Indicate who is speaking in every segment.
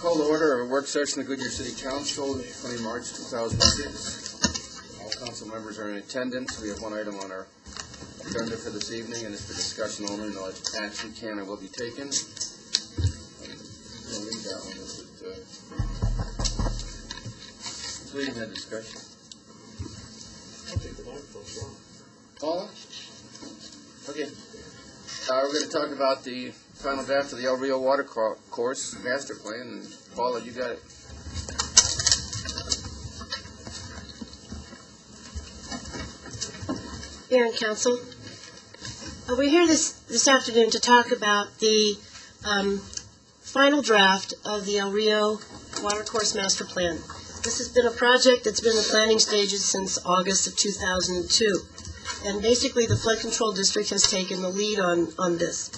Speaker 1: Call to order a work session of the Goodyear City Council, 20 March 2006. All council members are in attendance. We have one item on our agenda for this evening, and it's for discussion only. No action can or will be taken. We'll leave that one. Leading that discussion. Paula? Okay. We're going to talk about the final draft of the El Rio Water Course Master Plan. And Paula, you got it.
Speaker 2: Mayor and Council, we're here this afternoon to talk about the final draft of the El Rio Water Course Master Plan. This has been a project that's been in the planning stages since August of 2002. And basically the Flood Control District has taken the lead on this.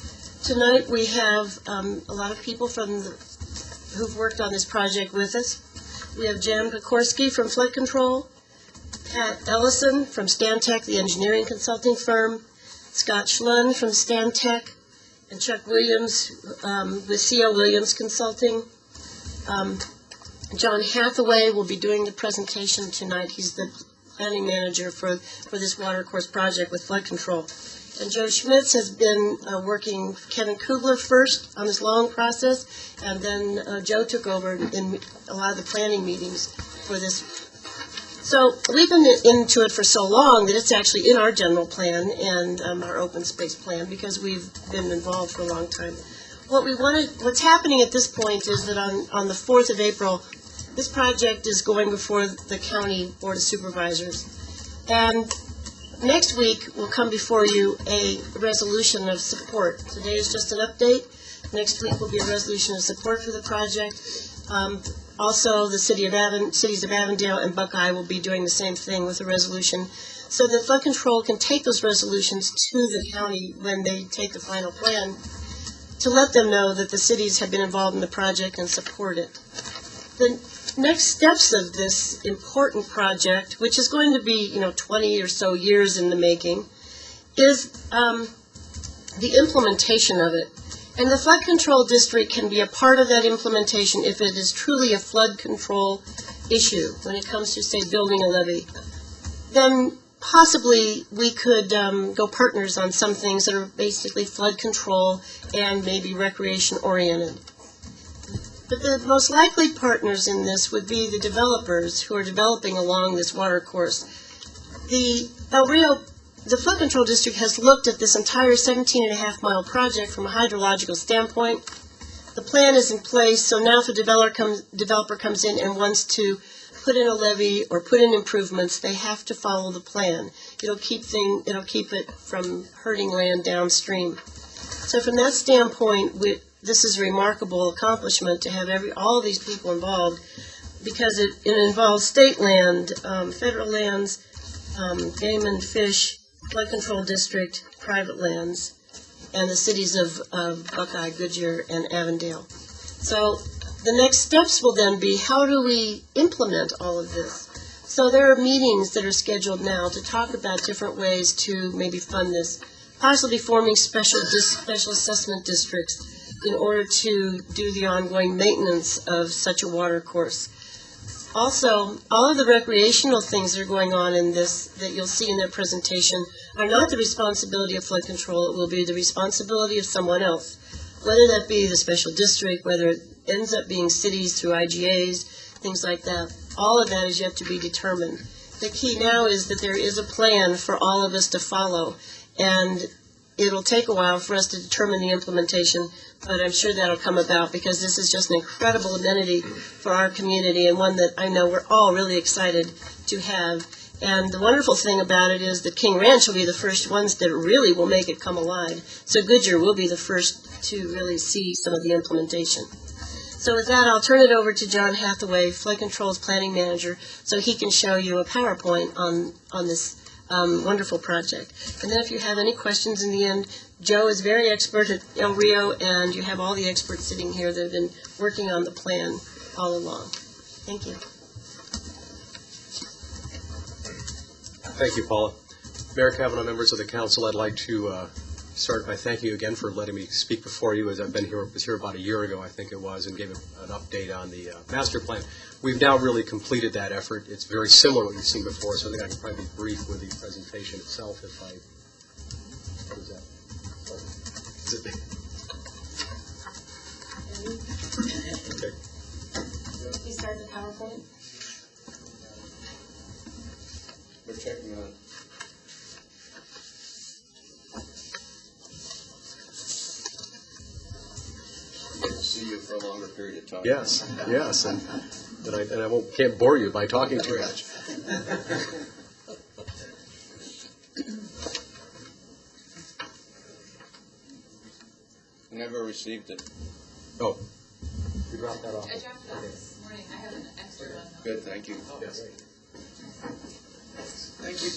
Speaker 2: Tonight we have a lot of people who've worked on this project with us. We have Jan Kokorski from Flood Control, Pat Ellison from Stantec, the engineering consulting firm, Scott Schlund from Stantec, and Chuck Williams with C.L. Williams Consulting. John Hathaway will be doing the presentation tonight. He's the planning manager for this water course project with Flood Control. And Joe Schmitz has been working Kevin Kugler first on this long process, and then Joe took over in a lot of the planning meetings for this. So we've been into it for so long that it's actually in our general plan and our open space plan because we've been involved for a long time. What's happening at this point is that on the 4th of April, this project is going before the County Board of Supervisors. And next week will come before you a resolution of support. Today is just an update. Next week will be a resolution of support for the project. Also, the cities of Avondale and Buckeye will be doing the same thing with a resolution, so that Flood Control can take those resolutions to the county when they take the final plan to let them know that the cities have been involved in the project and support it. The next steps of this important project, which is going to be 20 or so years in the making, is the implementation of it. And the Flood Control District can be a part of that implementation if it is truly a flood control issue when it comes to, say, building a levee. Then possibly we could go partners on some things that are basically flood control and maybe recreation oriented. But the most likely partners in this would be the developers who are developing along this water course. The Flood Control District has looked at this entire 17.5-mile project from a hydrological standpoint. The plan is in place, so now if a developer comes in and wants to put in a levee or put in improvements, they have to follow the plan. It'll keep it from hurting land downstream. So from that standpoint, this is a remarkable accomplishment to have all of these people involved, because it involves state land, federal lands, game and fish, Flood Control District, private lands, and the cities of Buckeye, Goodyear, and Avondale. So the next steps will then be, how do we implement all of this? So there are meetings that are scheduled now to talk about different ways to maybe fund this, possibly forming special assessment districts in order to do the ongoing maintenance of such a water course. Also, all of the recreational things that are going on in this that you'll see in their presentation are not the responsibility of Flood Control. It will be the responsibility of someone else, whether that be the special district, whether it ends up being cities through IGAs, things like that. All of that is yet to be determined. The key now is that there is a plan for all of us to follow, and it'll take a while for us to determine the implementation, but I'm sure that'll come about because this is just an incredible amenity for our community and one that I know we're all really excited to have. And the wonderful thing about it is that King Ranch will be the first ones that really will make it come alive. So Goodyear will be the first to really see some of the implementation. So with that, I'll turn it over to John Hathaway, Flood Control's planning manager, so he can show you a PowerPoint on this wonderful project. And then if you have any questions in the end, Joe is very expert at El Rio, and you have all the experts sitting here that have been working on the plan all along. Thank you.
Speaker 3: Thank you, Paula. Mayor Kavanaugh, members of the council, I'd like to start by thanking you again for letting me speak before you, as I've been here, was here about a year ago, I think it was, and gave an update on the master plan. We've now really completed that effort. It's very similar to what you've seen before, so I think I can probably be brief with the presentation itself if I... What is that? Is it... Okay.
Speaker 2: You start the PowerPoint?
Speaker 1: We're checking on. See you for a longer period of time.
Speaker 3: Yes, yes, and I can't bore you by talking too much.
Speaker 1: Never received it.
Speaker 3: Oh, you dropped that off.
Speaker 4: I dropped it off this morning. I have an extra one.
Speaker 1: Good, thank you.
Speaker 3: Yes.
Speaker 1: Thank you.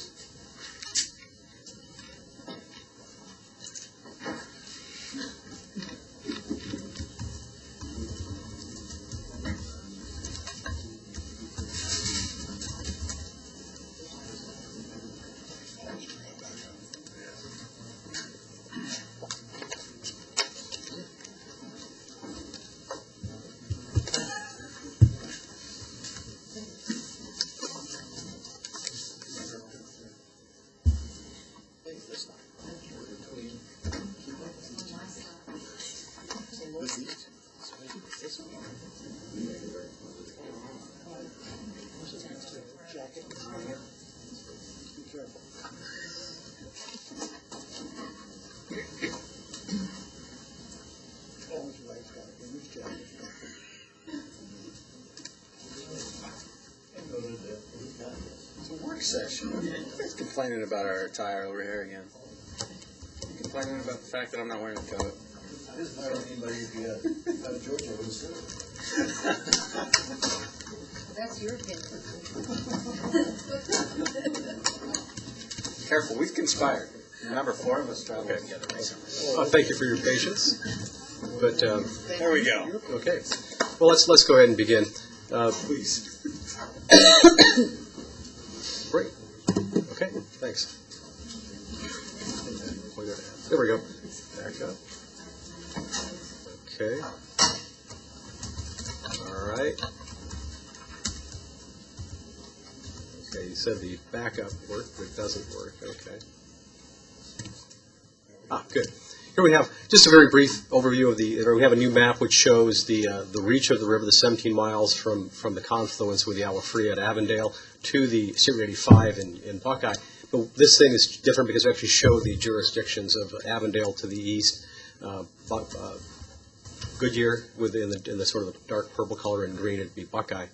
Speaker 1: It's a work session. He's complaining about our attire over here again. You complaining about the fact that I'm not wearing a coat.
Speaker 5: I just hire anybody if you out of Georgia with a suit.
Speaker 4: That's your opinion.
Speaker 1: Careful, we've conspired. Remember, four of us traveled together recently.
Speaker 3: Oh, thank you for your patience. But
Speaker 1: There we go.
Speaker 3: okay, well let's go ahead and begin.
Speaker 1: Please.
Speaker 3: Great. Okay, thanks. There we go. Back up. Okay. All right. Okay, you said the backup worked, but it doesn't work. Okay. Good. Here we have just a very brief overview of we have a new map which shows the reach of the river, the 17 miles from the confluence with the Agua Fria at Avondale to the State Route 85 in Buckeye. But this thing is different because we actually show the jurisdictions of Avondale to the east, Goodyear in the sort of dark purple color, and green it'd be Buckeye.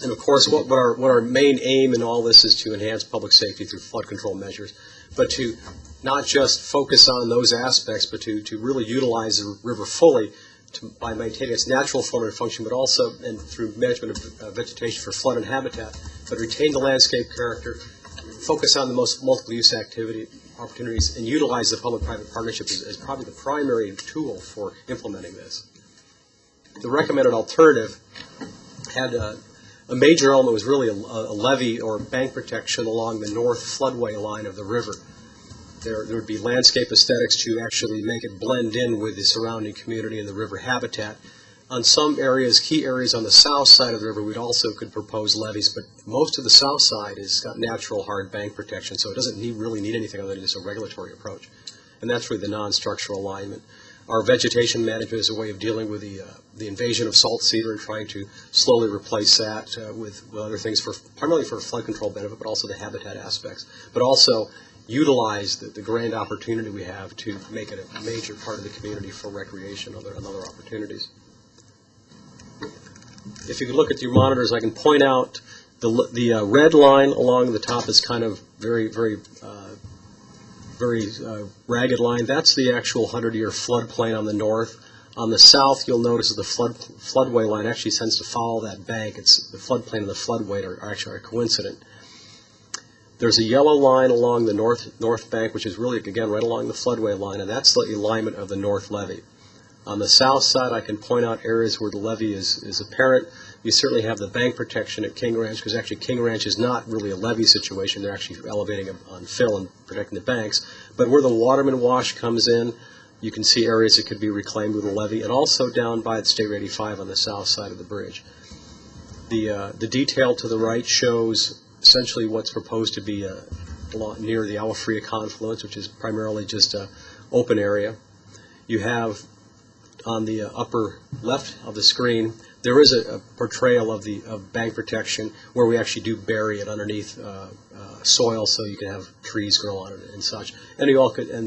Speaker 3: And of course, what our main aim in all this is to enhance public safety through flood control measures, but to not just focus on those aspects, but to really utilize the river fully by maintaining its natural form and function, but also and through management of vegetation for flood and habitat, but retain the landscape character, focus on the most multiple use opportunities, and utilize the public-private partnership as probably the primary tool for implementing this. The recommended alternative had a major element was really a levee or bank protection along the north floodway line of the river. There would be landscape aesthetics to actually make it blend in with the surrounding community and the river habitat. On some areas, key areas on the south side of the river, we'd also could propose levees, but most of the south side has got natural hard bank protection, so it doesn't really need anything other than just a regulatory approach. And that's really the non-structural alignment. Our vegetation management is a way of dealing with the invasion of salt cedar and trying to slowly replace that with other things primarily for flood control benefit, but also the habitat aspects. But also utilize the grand opportunity we have to make it a major part of the community for recreation and other opportunities. If you could look at your monitors, I can point out the red line along the top is kind of very ragged line. That's the actual 100-year floodplain on the north. On the south, you'll notice that the floodway line actually tends to follow that bank. It's the floodplain and the floodway are actually coincident. There's a yellow line along the north bank, which is really, again, right along the floodway line, and that's the alignment of the north levee. On the south side, I can point out areas where the levee is apparent. You certainly have the bank protection at King Ranch, because actually King Ranch is not really a levee situation. They're actually elevating on fill and protecting the banks. But where the Waterman Wash comes in, you can see areas that could be reclaimed with a levee, and also down by the State Road 85 on the south side of the bridge. The detail to the right shows essentially what's proposed to be near the Agua Fria confluence, which is primarily just an open area. You have on the upper left of the screen, there is a portrayal of bank protection where we actually do bury it underneath soil so you can have trees grow on it and such. And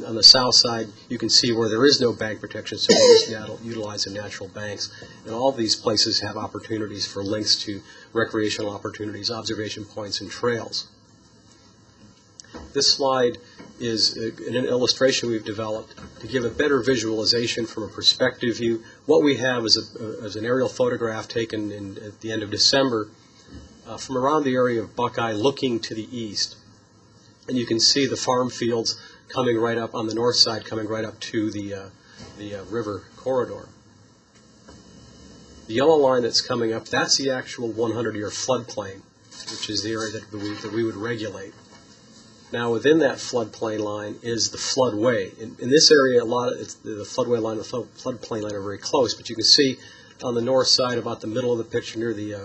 Speaker 3: on the south side, you can see where there is no bank protection, so we just utilize the natural banks. And all these places have opportunities for links to recreational opportunities, observation points, and trails. This slide is an illustration we've developed to give a better visualization from a perspective view. What we have is an aerial photograph taken at the end of December from around the area of Buckeye looking to the east. And you can see the farm fields coming right up on the north side, coming right up to the river corridor. The yellow line that's coming up, that's the actual 100-year floodplain, which is the area that we would regulate. Now, within that floodplain line is the floodway. In this area, the floodway line and the floodplain line are very close, but you can see on the north side, about the middle of the picture, near the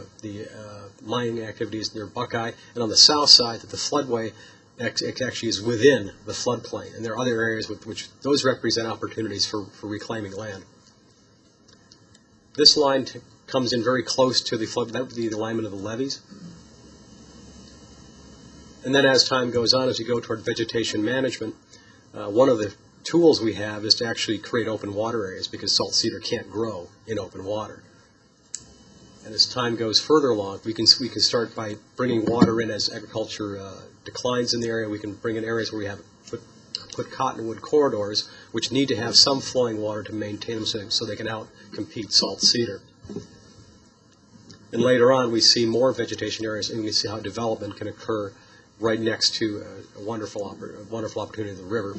Speaker 3: mining activities near Buckeye, and on the south side, that the floodway actually is within the floodplain. And there are other areas which those represent opportunities for reclaiming land. This line comes in very close to the flood. That would be the alignment of the levees. And then as time goes on, as we go toward vegetation management, one of the tools we have is to actually create open water areas, because salt cedar can't grow in open water. And as time goes further along, we can start by bringing water in as agriculture declines in the area. We can bring in areas where we have put cottonwood corridors, which need to have some flowing water to maintain them so they can out-compete salt cedar. And later on, we see more vegetation areas, and we see how development can occur right next to a wonderful opportunity of the river.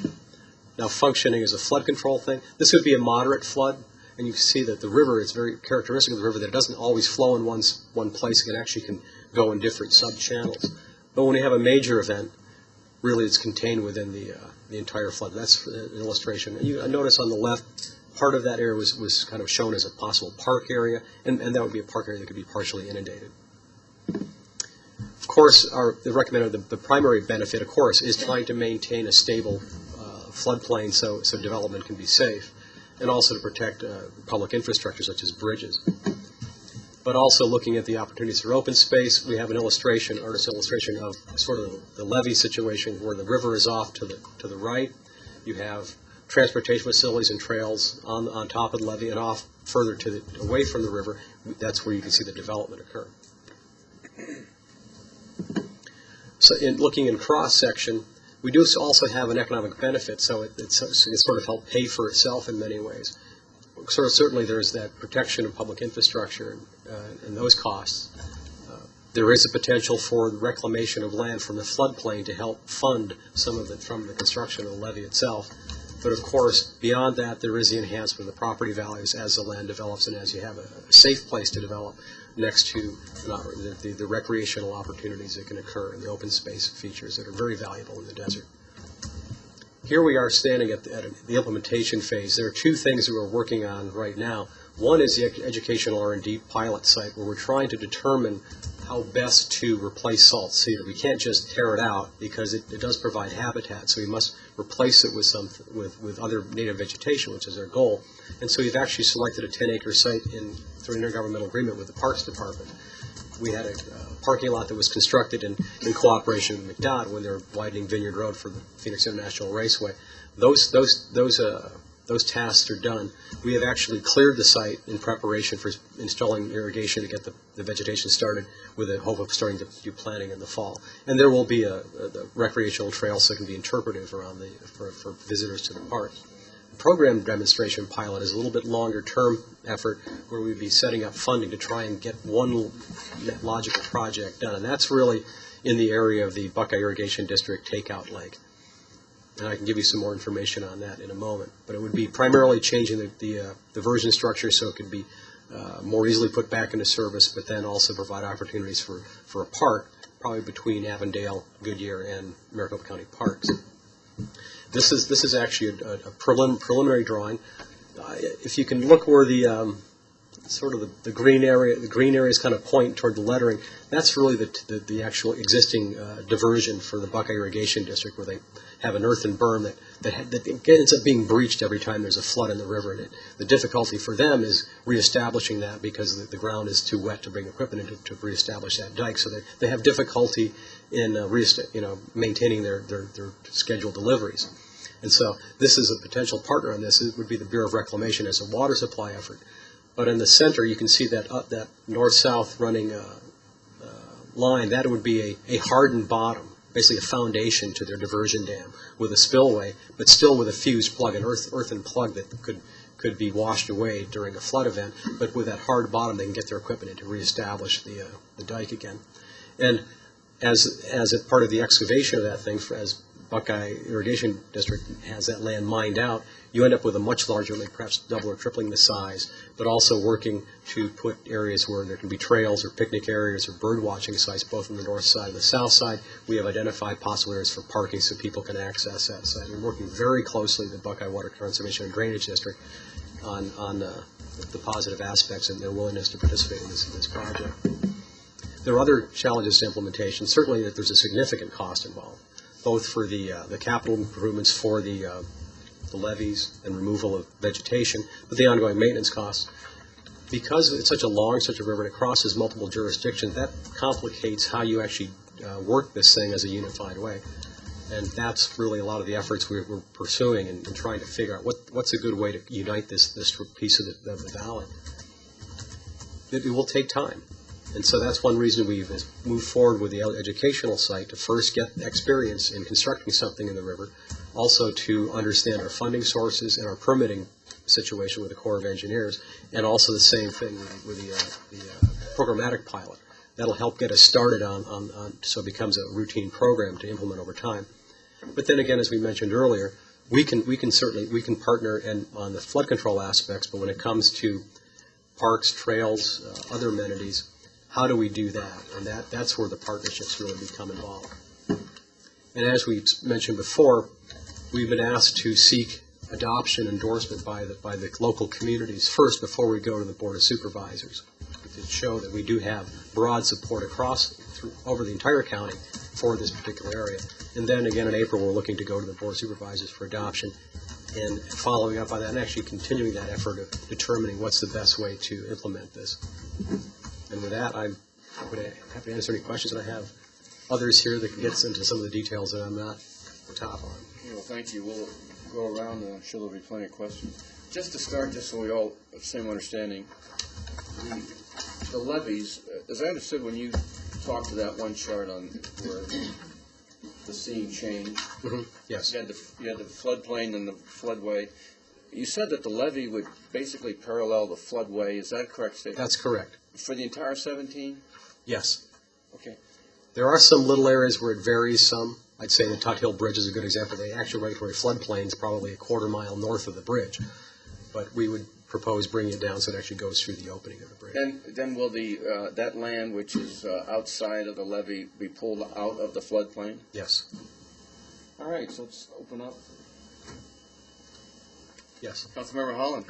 Speaker 3: Now, functioning as a flood control thing, this would be a moderate flood, and you can see that the river is very characteristic of the river, that it doesn't always flow in one place. It actually can go in different sub-channels. But when we have a major event, really it's contained within the entire flood. That's an illustration. And you notice on the left, part of that area was kind of shown as a possible park area, and that would be a park area that could be partially inundated. Of course, the primary benefit, of course, is trying to maintain a stable floodplain so development can be safe, and also to protect public infrastructure such as bridges. But also looking at the opportunities for open space, we have an illustration, artist illustration of sort of the levee situation where the river is off to the right. You have transportation facilities and trails on top of the levee, and off further away from the river. That's where you can see the development occur. So in looking in cross-section, we do also have an economic benefit, so it sort of helped pay for itself in many ways. So certainly there's that protection of public infrastructure and those costs. There is a potential for reclamation of land from the floodplain to help fund some of it from the construction of the levee itself. But of course, beyond that, there is the enhancement of the property values as the land develops and as you have a safe place to develop next to the recreational opportunities that can occur in the open space features that are very valuable in the desert. Here we are standing at the implementation phase. There are two things that we're working on right now. One is the educational R&D pilot site, where we're trying to determine how best to replace salt cedar. We can't just tear it out because it does provide habitat, so we must replace it with other native vegetation, which is our goal. And so we've actually selected a 10-acre site through an intergovernmental agreement with the Parks Department. We had a parking lot that was constructed in cooperation with McDodd when they were widening Vineyard Road for the Phoenix International Raceway. Those tasks are done. We have actually cleared the site in preparation for installing irrigation to get the vegetation started, with the hope of starting to do planting in the fall. And there will be a recreational trail so it can be interpretive around for visitors to the park. The program demonstration pilot is a little bit longer term effort where we'd be setting up funding to try and get one logical project done. And that's really in the area of the Buckeye Irrigation District takeout lake. And I can give you some more information on that in a moment. But it would be primarily changing the version structure so it could be more easily put back into service, but then also provide opportunities for a park, probably between Avondale, Goodyear, and Maricopa County Parks. This is actually a preliminary drawing. If you can look where the sort of the green areas kind of point toward the lettering, that's really the actual existing diversion for the Buckeye Irrigation District, where they have an earthen berm that ends up being breached every time there's a flood in the river. And the difficulty for them is reestablishing that, because the ground is too wet to bring equipment in to reestablish that dike. So they have difficulty in maintaining their scheduled deliveries. And so this is a potential partner on this. It would be the Bureau of Reclamation as a water supply effort. But in the center, you can see that north-south running line. That would be a hardened bottom, basically a foundation to their diversion dam with a spillway, but still with a fused plug, an earthen plug that could be washed away during a flood event. But with that hard bottom, they can get their equipment in to reestablish the dike again. And as a part of the excavation of that thing, as Buckeye Irrigation District has that land mined out, you end up with a much larger lake, perhaps double or tripling the size, but also working to put areas where there can be trails or picnic areas or bird watching sites, both on the north side and the south side. We have identified possible areas for parking so people can access that site. We're working very closely with the Buckeye Water Conservation and Drainage District on the positive aspects and their willingness to participate in this project. There are other challenges to implementation. Certainly that there's a significant cost involved, both for the capital improvements for the levees and removal of vegetation, but the ongoing maintenance costs. Because it's such a river, and it crosses multiple jurisdictions, that complicates how you actually work this thing as a unified way. And that's really a lot of the efforts we're pursuing and trying to figure out what's a good way to unite this piece of the valley. It will take time. And so that's one reason we've moved forward with the educational site, to first get experience in constructing something in the river, also to understand our funding sources and our permitting situation with the Corps of Engineers, and also the same thing with the programmatic pilot. That'll help get us started on so it becomes a routine program to implement over time. But then again, as we mentioned earlier, we can partner on the flood control aspects, but when it comes to parks, trails, other amenities, how do we do that? And that's where the partnerships really become involved. And as we mentioned before, we've been asked to seek adoption endorsement by the local communities first before we go to the Board of Supervisors, to show that we do have broad support over the entire county for this particular area. And then again in April, we're looking to go to the Board of Supervisors for adoption, and following up on that and actually continuing that effort of determining what's the best way to implement this. And with that, I'm happy to answer any questions, and I have others here that can get into some of the details that I'm not top on.
Speaker 1: Well, thank you. We'll go around, and I'm sure there'll be plenty of questions. Just to start, just so we all have the same understanding, the levees, as I understood when you talked to that one chart on where the scene changed,
Speaker 3: Yes.
Speaker 1: you had the floodplain and the floodway. You said that the levee would basically parallel the floodway. Is that a correct statement?
Speaker 3: That's correct.
Speaker 1: For the entire 17?
Speaker 3: Yes.
Speaker 1: Okay.
Speaker 3: There are some little areas where it varies some. I'd say the Tut Hill Bridge is a good example. The actual regulatory floodplain is probably a quarter-mile north of the bridge, but we would propose bringing it down so it actually goes through the opening of the bridge.
Speaker 1: And then will that land which is outside of the levee be pulled out of the floodplain?
Speaker 3: Yes.
Speaker 1: All right, so let's open up.
Speaker 3: Yes.
Speaker 1: Councilmember Holland.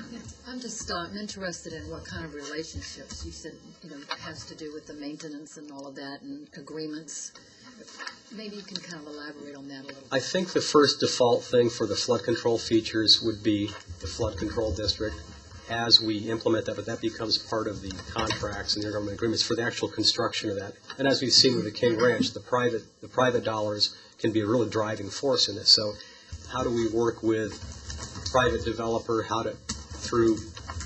Speaker 4: I'm just interested in what kind of relationships you said, it has to do with the maintenance and all of that and agreements. Maybe you can kind of elaborate on that a little bit.
Speaker 3: I think the first default thing for the flood control features would be the flood control district as we implement that, but that becomes part of the contracts and the intergovernmental agreements for the actual construction of that. And as we've seen with the King Ranch, the private dollars can be a really driving force in this. So how do we work with private developer,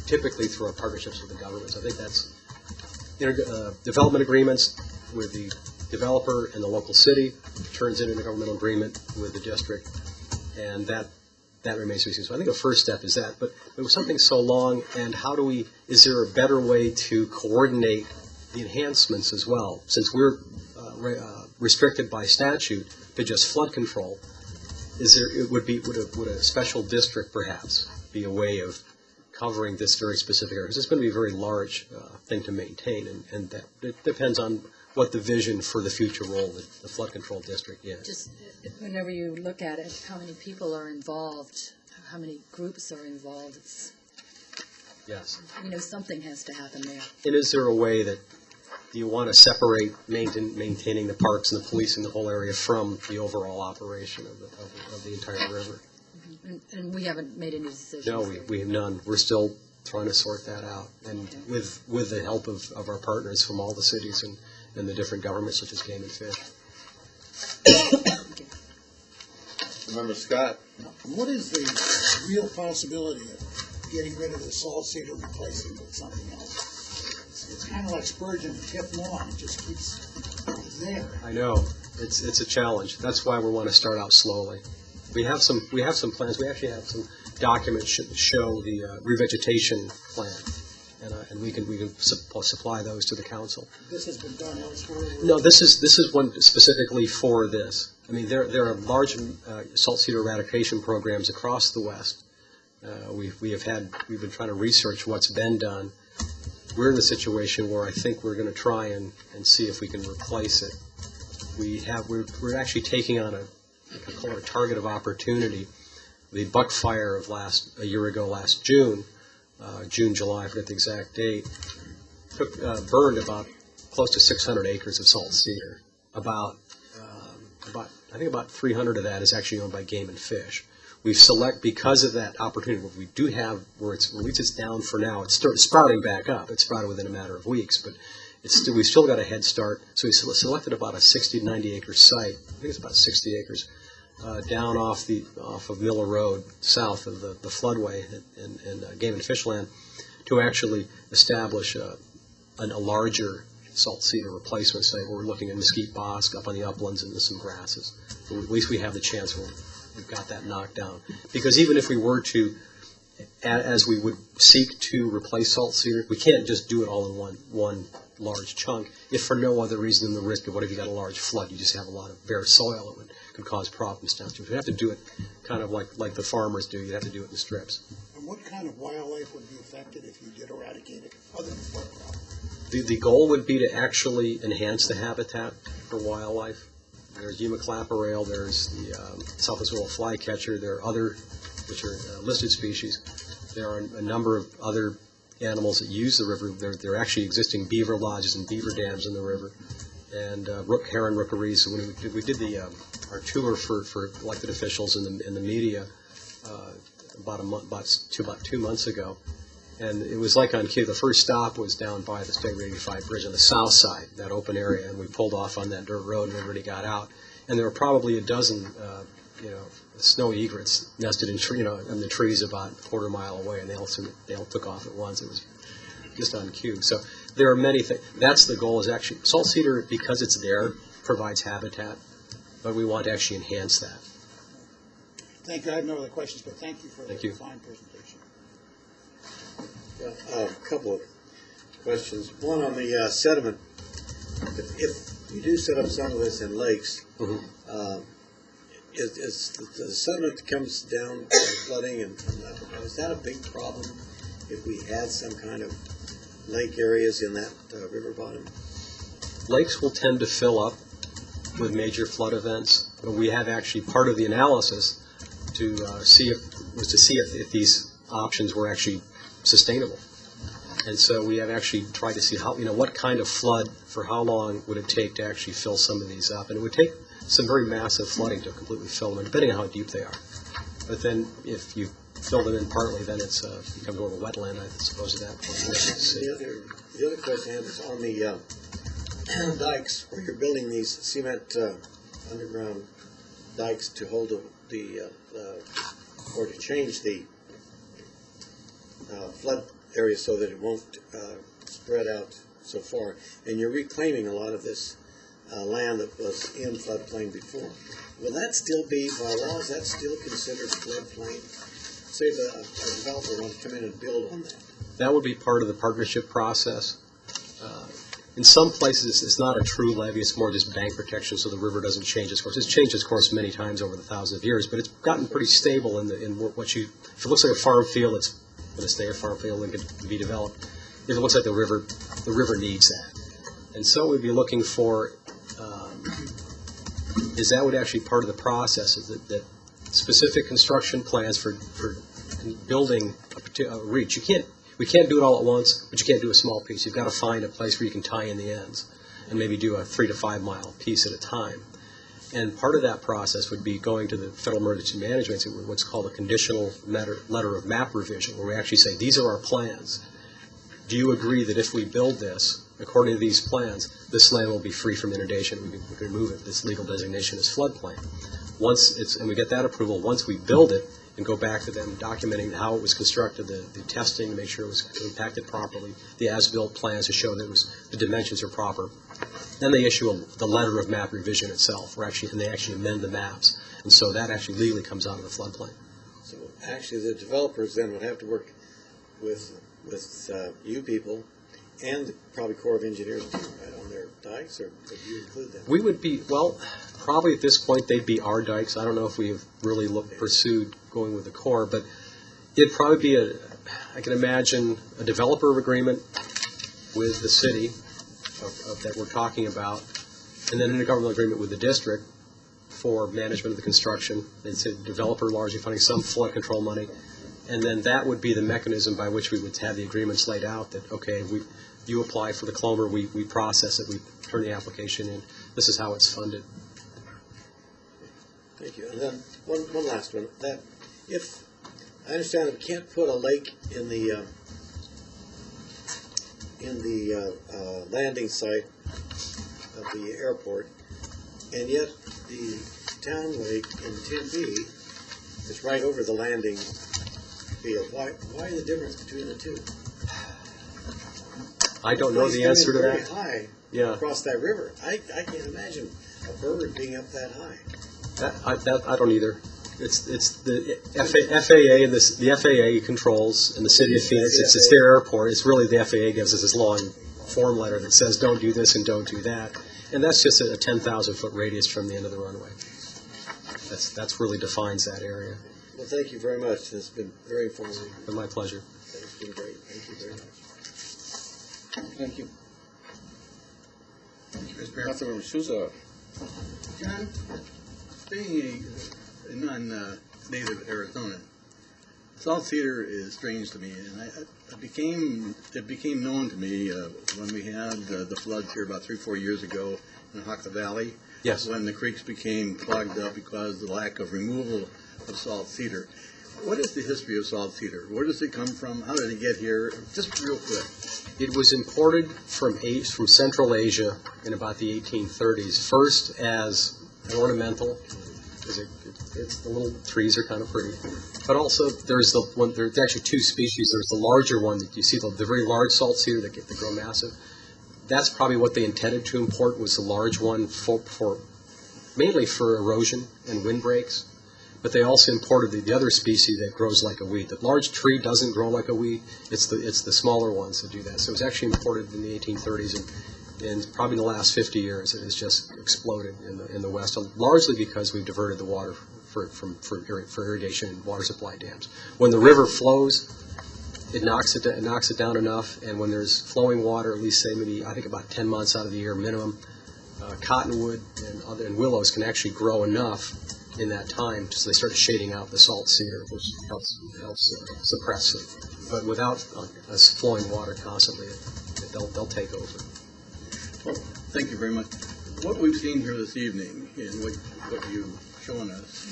Speaker 3: typically through our partnerships with the governments. I think that's development agreements with the developer and the local city, turns into an intergovernmental agreement with the district, and that remains to be seen. So I think the first step is that, but it was something so long, and is there a better way to coordinate the enhancements as well? Since we're restricted by statute to just flood control, would a special district perhaps be a way of covering this very specific area? Because it's going to be a very large thing to maintain, and that it depends on what the vision for the future role of the flood control district is.
Speaker 4: Just whenever you look at it, how many people are involved, how many groups are involved, it's,
Speaker 3: Yes.
Speaker 4: something has to happen there.
Speaker 3: And is there a way that you want to separate maintaining the parks and the police in the whole area from the overall operation of the entire river?
Speaker 4: And we haven't made any decisions.
Speaker 3: No, we have none. We're still trying to sort that out, and with the help of our partners from all the cities and the different governments, such as Game and Fish.
Speaker 1: Member Scott?
Speaker 6: What is the real possibility of getting rid of the salt cedar and replacing it with something else? It's kind of like Spurgeon and Tip Lawn. It just keeps there.
Speaker 3: I know it's a challenge. That's why we want to start out slowly. We have some plans. We actually have some documents that show the revegetation plan, and we can supply those to the council.
Speaker 6: This has been done elsewhere.
Speaker 3: No, this is one specifically for this. I mean, there are large salt cedar eradication programs across the West. We've been trying to research what's been done. We're in the situation where I think we're going to try and see if we can replace it. We're actually taking on I call it a target of opportunity. The buck fire of a year ago, last June, July, I forget the exact date, burned about close to 600 acres of salt cedar. I think about 300 of that is actually owned by Game and Fish. We've because of that opportunity, what we do have, at least it's down for now, it's sprouting back up. It sprouted within a matter of weeks, but we've still got a head start. So we selected about a 60 to 90 acre site. I think it's about 60 acres. Down off of Miller Road, south of the floodway and Game and Fish land, to actually establish a larger salt cedar replacement site where we're looking at mesquite bosque up on the uplands and some grasses. But at least we have the chance where we've got that knocked down. Because even if we were to, as we would seek to replace salt cedar, we can't just do it all in one large chunk, if for no other reason than the risk of what if you got a large flood, you just have a lot of bare soil that could cause problems downstream. You'd have to do it kind of like the farmers do. You'd have to do it in strips.
Speaker 6: And what kind of wildlife would be affected if you did eradicate it, other than flood problem?
Speaker 3: The goal would be to actually enhance the habitat for wildlife. There's Eumaclaparale, there's the Southwest Rural Flycatcher, there are other, which are listed species. There are a number of other animals that use the river. There are actually existing beaver lodges and beaver dams in the river, and heron rookeries. So when we did our tour for elected officials in the media about 2 months ago, and it was like on cue. The first stop was down by the State Road 85 bridge on the south side, that open area, and we pulled off on that dirt road and everybody got out. And there were probably a dozen, snow egrets nested in the trees about a quarter mile away, and they all took off at once. It was just on cue. So there are many things. That's the goal. Is actually salt cedar, because it's there, provides habitat, but we want to actually enhance that.
Speaker 6: Thank you. I have no other questions, but thank you for the
Speaker 3: Thank you.
Speaker 6: fine presentation.
Speaker 5: A couple of questions. One on the sediment. If you do set up some of this in lakes, is the sediment that comes down from flooding and is that a big problem if we had some kind of lake areas in that river bottom?
Speaker 3: Lakes will tend to fill up with major flood events. But we have actually part of the analysis to see if these options were actually sustainable. And so we have actually tried to see what kind of flood, for how long would it take to actually fill some of these up. And it would take some very massive flooding to completely fill them, depending on how deep they are. But then if you fill them in partly, then it becomes more of a wetland, I suppose, at that point.
Speaker 5: The other question I have is on the dikes, where you're building these cement underground dikes to hold or to change the flood area so that it won't spread out so far. And you're reclaiming a lot of this land that was in floodplain before. Will that still be, by law, is that still considered floodplain? Say a developer wants to come in and build on that.
Speaker 3: That would be part of the partnership process. In some places, it's not a true levee. It's more just bank protection so the river doesn't change its course. It's changed its course many times over the thousands of years, but it's gotten pretty stable in what you, if it looks like a farm field, it's going to stay a farm field and can be developed. If it looks like the river needs that. And so we'd be looking for, is that would actually part of the process, is that specific construction plans for building a reach. We can't do it all at once, but you can't do a small piece. You've got to find a place where you can tie in the ends and maybe do a 3 to 5 mile piece at a time. And part of that process would be going to the Federal Emergency Management, what's called a conditional letter of map revision, where we actually say, these are our plans. Do you agree that if we build this, according to these plans, this land will be free from inundation? We can remove it. This legal designation is floodplain. And we get that approval, once we build it and go back to them documenting how it was constructed, the testing to make sure it was impacted properly, the as-built plans to show that the dimensions are proper. Then they issue the letter of map revision itself, and they actually amend the maps. And so that actually legally comes out of the floodplain.
Speaker 5: So actually, the developers then would have to work with you people and probably Corps of Engineers too, right, on their dikes, or would you include them?
Speaker 3: We would be, well, probably at this point they'd be our dikes. I don't know if we've really pursued going with the Corps, but it'd probably be I can imagine a developer agreement with the city that we're talking about, and then an intergovernmental agreement with the district for management of the construction. It's a developer largely funding some flood control money, and then that would be the mechanism by which we would have the agreements laid out that, okay, you apply for the Clomer, we process it, we turn the application in. This is how it's funded.
Speaker 5: Thank you. And then one last one. That if I understand that we can't put a lake in the landing site of the airport, and yet the town lake in Tempe is right over the landing field. Why the difference between the two?
Speaker 3: I don't know the answer to that.
Speaker 5: It's very high across that river. I can't imagine a bird being up that high.
Speaker 3: I don't either. It's the FAA and the FAA controls, and the city of Phoenix. It's their airport. It's really the FAA gives us this long form letter that says don't do this and don't do that, and that's just a 10,000-foot radius from the end of the runway. That's really defines that area.
Speaker 5: Well, thank you very much. It's been very informative.
Speaker 3: It's been my pleasure.
Speaker 5: It's been great. Thank you very much.
Speaker 1: Thank you.
Speaker 7: Thank you, Mr. Mayor.
Speaker 1: Councilmember Souza.
Speaker 7: John, being a non-native Arizona, salt cedar is strange to me, and it became known to me when we had the floods here about 3-4 years ago in Hocka Valley.
Speaker 3: Yes.
Speaker 7: When the creeks became clogged up because of the lack of removal of salt cedar. What is the history of salt cedar? Where does it come from? How did it get here? Just real quick.
Speaker 3: It was imported from Central Asia in about the 1830s, first as an ornamental, because the little trees are kind of pretty. But also there's actually two species. There's the larger one that you see, the very large salt cedar that grow massive. That's probably what they intended to import, was the large one mainly for erosion and windbreaks. But they also imported the other species that grows like a weed. The large tree doesn't grow like a weed. It's the smaller ones that do that. So it was actually imported in the 1830s, and probably in the last 50 years it has just exploded in the West, largely because we've diverted the water for irrigation and water supply dams. When the river flows, it knocks it down enough, and when there's flowing water, at least say maybe I think about 10 months out of the year minimum, cottonwood and willows can actually grow enough in that time, so they started shading out the salt cedar, which helps suppress it. But without us flowing water constantly, they'll take over.
Speaker 7: Well, thank you very much. What we've seen here this evening and what you've shown us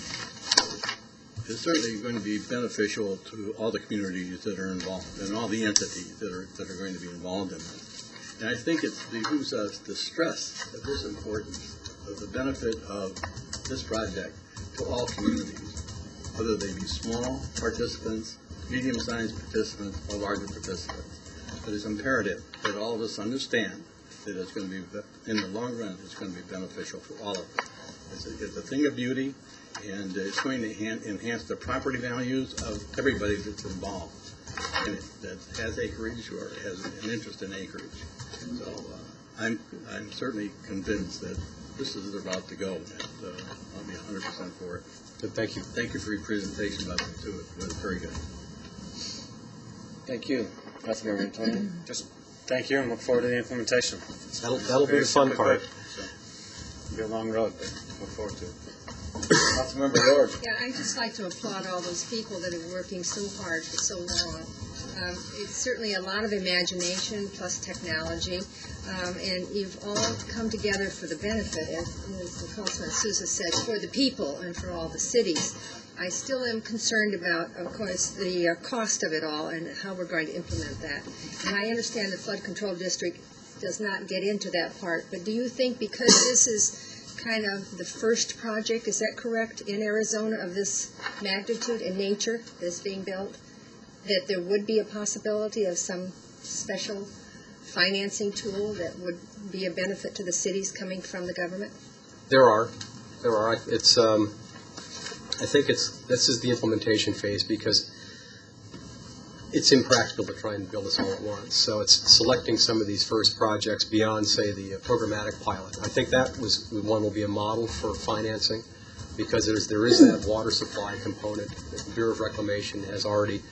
Speaker 7: is certainly going to be beneficial to all the communities that are involved and all the entities that are going to be involved in it. And I think it behooves us to stress this importance of the benefit of this project to all communities, whether they be small participants, medium-sized participants, or larger participants. But it's imperative that all of us understand that it's going to be, in the long run, it's going to be beneficial for all of us. It's a thing of beauty, and it's going to enhance the property values of everybody that's involved in it, that has acreage or has an interest in acreage. So I'm certainly convinced that this is the route to go, and I'll be 100% for it.
Speaker 3: Good, thank you.
Speaker 7: Thank you for your presentation about it, too. It was very good.
Speaker 1: Thank you. Councilmember Antonio. Just
Speaker 5: Thank you, and look forward to the implementation.
Speaker 3: That'll be the fun part.
Speaker 5: It'll be a long road, but look forward to it.
Speaker 1: Councilmember Ward.
Speaker 8: Yeah, I'd just like to applaud all those people that are working so hard for so long. It's certainly a lot of imagination plus technology, and you've all come together for the benefit, as Councilman Sousa said, for the people and for all the cities. I still am concerned about, of course, the cost of it all and how we're going to implement that. And I understand the flood control district does not get into that part, but do you think because this is kind of the first project, is that correct, in Arizona of this magnitude and nature that's being built, that there would be a possibility of some special financing tool that would be a benefit to the cities coming from the government?
Speaker 3: There are. It's. I think this is the implementation phase because it's impractical to try and build this all at once. So it's selecting some of these first projects beyond, say, the programmatic pilot. I think that one will be a model for financing because there is that water supply component that the Bureau of Reclamation has already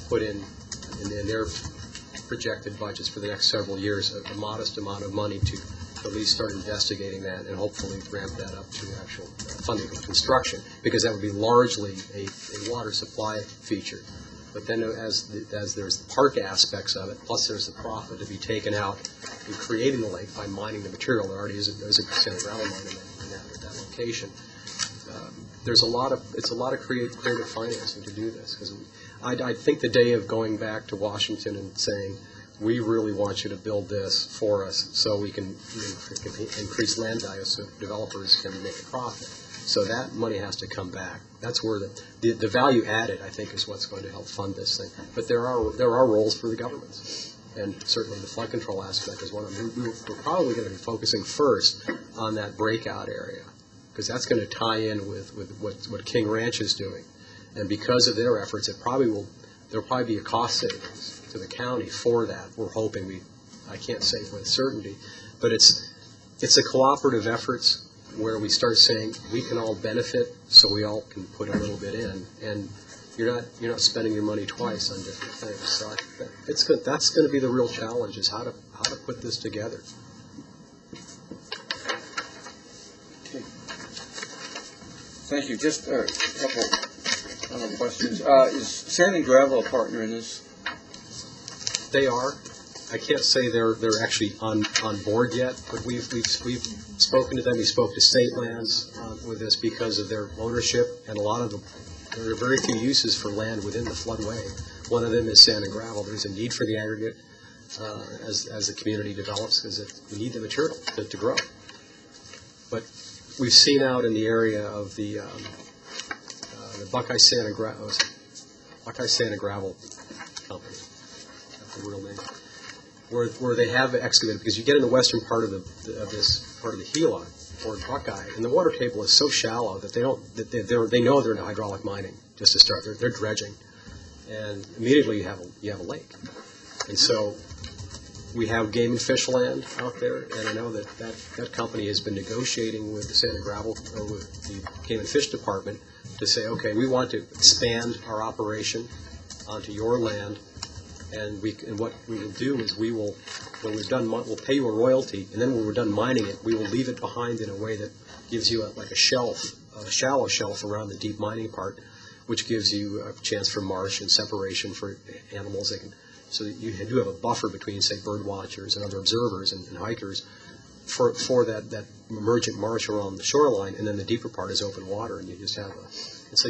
Speaker 3: put in their projected budgets for the next several years a modest amount of money to at least start investigating that and hopefully ramp that up to actual funding of construction, because that would be largely a water supply feature. But then as there's the park aspects of it, plus there's the profit to be taken out in creating the lake by mining the material. There already is a percent of gravel mine in that location. It's a lot of creative financing to do this, because I think the day of going back to Washington and saying, we really want you to build this for us so we can increase land value so developers can make a profit. So that money has to come back. That's where the value added, I think, is what's going to help fund this thing. But there are roles for the governments, and certainly the flood control aspect is one of them. We're probably going to be focusing first on that breakout area, because that's going to tie in with what King Ranch is doing. And because of their efforts, there'll probably be a cost savings to the county for that. We're hoping. I can't say with certainty, but it's a cooperative efforts where we start saying we can all benefit, so we all can put a little bit in, and you're not spending your money twice on different things. So it's good. That's going to be the real challenge, is how to put this together.
Speaker 1: Okay. Thank you. Just a couple other questions. Is Sand and Gravel a partner in this?
Speaker 3: They are. I can't say they're actually on board yet, but we've spoken to them. We spoke to State Lands with this because of their ownership, and a lot of them. There are very few uses for land within the floodway. One of them is sand and gravel. There's a need for the aggregate as the community develops, because we need the material to grow. But we've seen out in the area of the Buckeye Sand and Gravel Company, that's the real name, where they have excavated, because you get in the western part of this part of the Gila or Buckeye, and the water table is so shallow that they know they're into hydraulic mining just to start. They're dredging, and immediately you have a lake. And so we have game and fish land out there, and I know that company has been negotiating with the Sand and Gravel, or with the Game and Fish Department, to say, okay, we want to expand our operation onto your land, and what we will do is when we're done, we'll pay you a royalty, and then when we're done mining it, we will leave it behind in a way that gives you a shallow shelf around the deep mining part, which gives you a chance for marsh and separation for animals. So that you do have a buffer between, say, bird watchers and other observers and hikers for that emergent marsh around the shoreline, and then the deeper part is open water, and you just have and so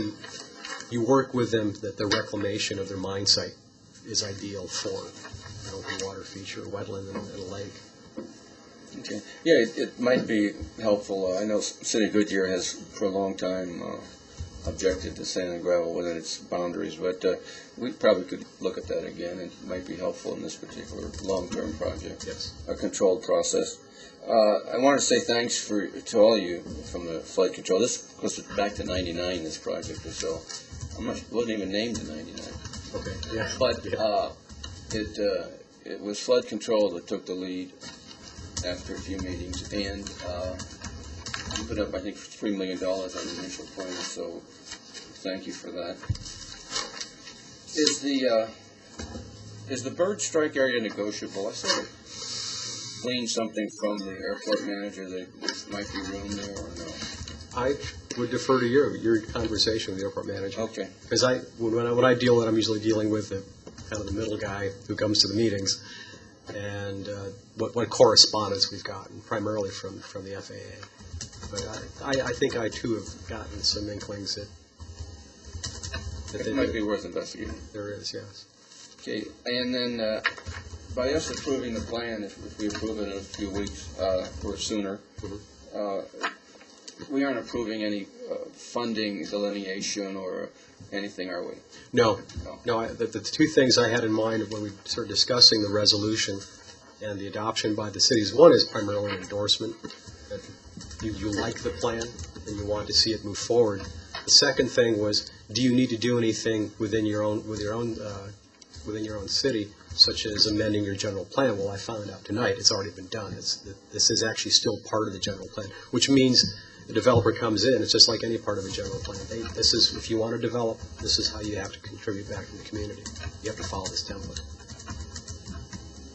Speaker 3: you work with them that the reclamation of their mine site is ideal for an open water feature, a wetland, and a lake.
Speaker 1: Okay. Yeah, it might be helpful. I know City of Goodyear has for a long time objected to sand and gravel within its boundaries, but we probably could look at that again. It might be helpful in this particular long-term project.
Speaker 3: Yes.
Speaker 1: A controlled process. I want to say thanks to all of you from the flood control. This goes back to '99. This project or so. Wasn't even named in '99.
Speaker 3: Okay. Yeah.
Speaker 1: But
Speaker 3: yeah.
Speaker 1: It was flood control that took the lead after a few meetings, and we put up, I think, $3 million on the initial plan, so thank you for that. Is the Is the bird strike area negotiable? I sort of gleaned something from the airport manager that there might be room there or no.
Speaker 3: I would defer to your conversation with the airport manager.
Speaker 1: Okay.
Speaker 3: Because when I deal with it, I'm usually dealing with kind of the middle guy who comes to the meetings, and what correspondence we've gotten, primarily from the FAA. But I think I too have gotten some inklings that
Speaker 1: It might be worth investigating.
Speaker 3: there is, yes.
Speaker 1: Okay, and then by us approving the plan, if we approve it in a few weeks or sooner, we aren't approving any funding delineation or anything, are we?
Speaker 3: No. The two things I had in mind when we started discussing the resolution and the adoption by the cities, one is primarily an endorsement, that you like the plan and you want to see it move forward. The second thing was, do you need to do anything within your own city, such as amending your general plan? Well, I found out tonight it's already been done. This is actually still part of the general plan, which means the developer comes in. It's just like any part of a general plan. This is, if you want to develop, this is how you have to contribute back to the community. You have to follow this template.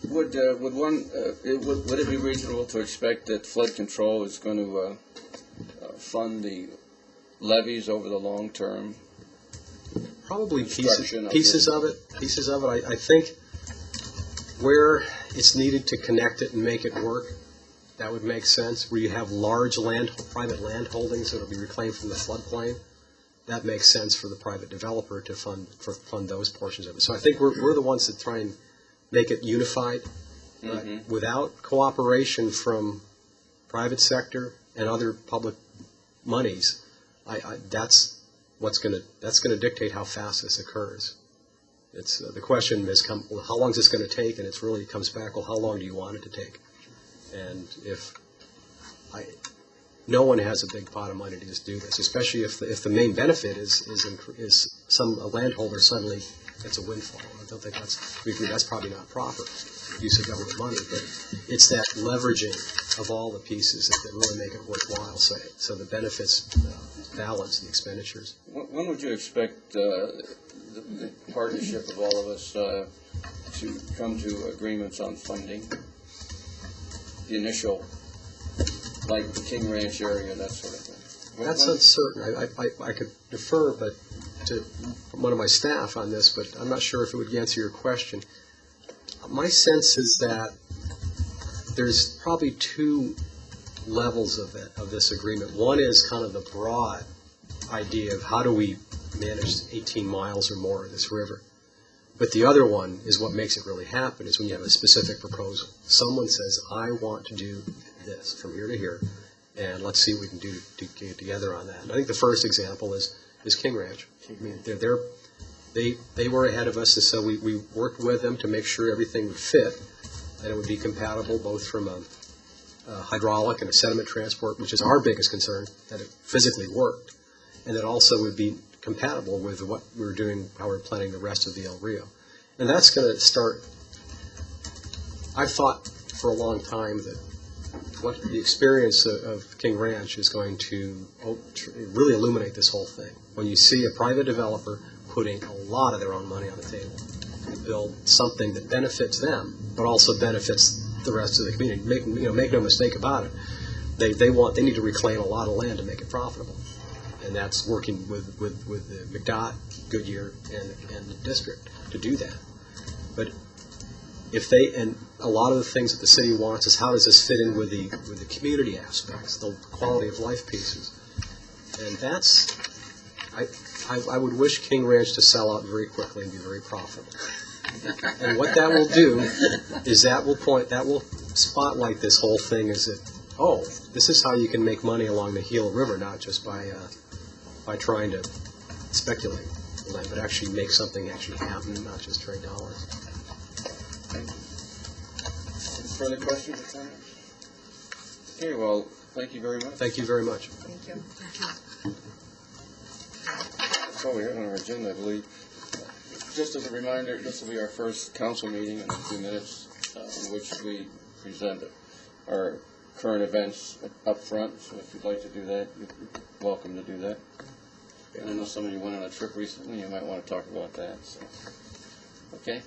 Speaker 1: Would it be reasonable to expect that flood control is going to fund the levees over the long term?
Speaker 3: Probably pieces of it. I think where it's needed to connect it and make it work, that would make sense. Where you have large private land holdings that will be reclaimed from the floodplain, that makes sense for the private developer to fund those portions of it. So I think we're the ones that try and make it unified. But without cooperation from private sector and other public monies, that's going to dictate how fast this occurs. It's the question is, well, how long is this going to take? And it really comes back, well, how long do you want it to take? And no one has a big pot of money to just do this, especially if the main benefit is some landholder suddenly gets a windfall. I don't think that's probably not proper use of government money, but it's that leveraging of all the pieces that really make it worthwhile. So the benefits balance the expenditures.
Speaker 1: When would you expect the partnership of all of us to come to agreements on funding? The initial, like the King Ranch area, that sort of thing.
Speaker 3: That's uncertain. I could defer to one of my staff on this, but I'm not sure if it would answer your question. My sense is that there's probably two levels of this agreement. One is kind of the broad idea of how do we manage 18 miles or more of this river. But the other one is what makes it really happen, is when you have a specific proposal. Someone says, I want to do this from here to here, and let's see what we can do to get together on that. And I think the first example is King Ranch. I mean, they were ahead of us, and so we worked with them to make sure everything would fit, and it would be compatible both from a hydraulic and a sediment transport, which is our biggest concern, that it physically worked, and that also would be compatible with what we were doing, how we're planning the rest of the El Rio. And that's going to start, I've thought for a long time that what the experience of King Ranch is going to really illuminate this whole thing. When you see a private developer putting a lot of their own money on the table to build something that benefits them, but also benefits the rest of the community. Make no mistake about it. They need to reclaim a lot of land to make it profitable. And that's working with the McDOT, Goodyear, and the district to do that. But and a lot of the things that the city wants is how does this fit in with the community aspects, the quality of life pieces, and that's I would wish King Ranch to sell out very quickly and be very profitable. And what that will do is that will spotlight this whole thing as that this is how you can make money along the Gila River, not just by trying to speculate, but actually make something actually happen and not just trade dollars.
Speaker 1: Further questions or comments? Okay, well, thank you very much.
Speaker 3: Thank you very much.
Speaker 8: Thank you.
Speaker 1: That's all we have on our agenda, I believe. Just as a reminder, this will be our first council meeting in a few minutes, in which we present our current events up front. So if you'd like to do that, you're welcome to do that. And I know some of you went on a trip recently. You might want to talk about that. So. Okay.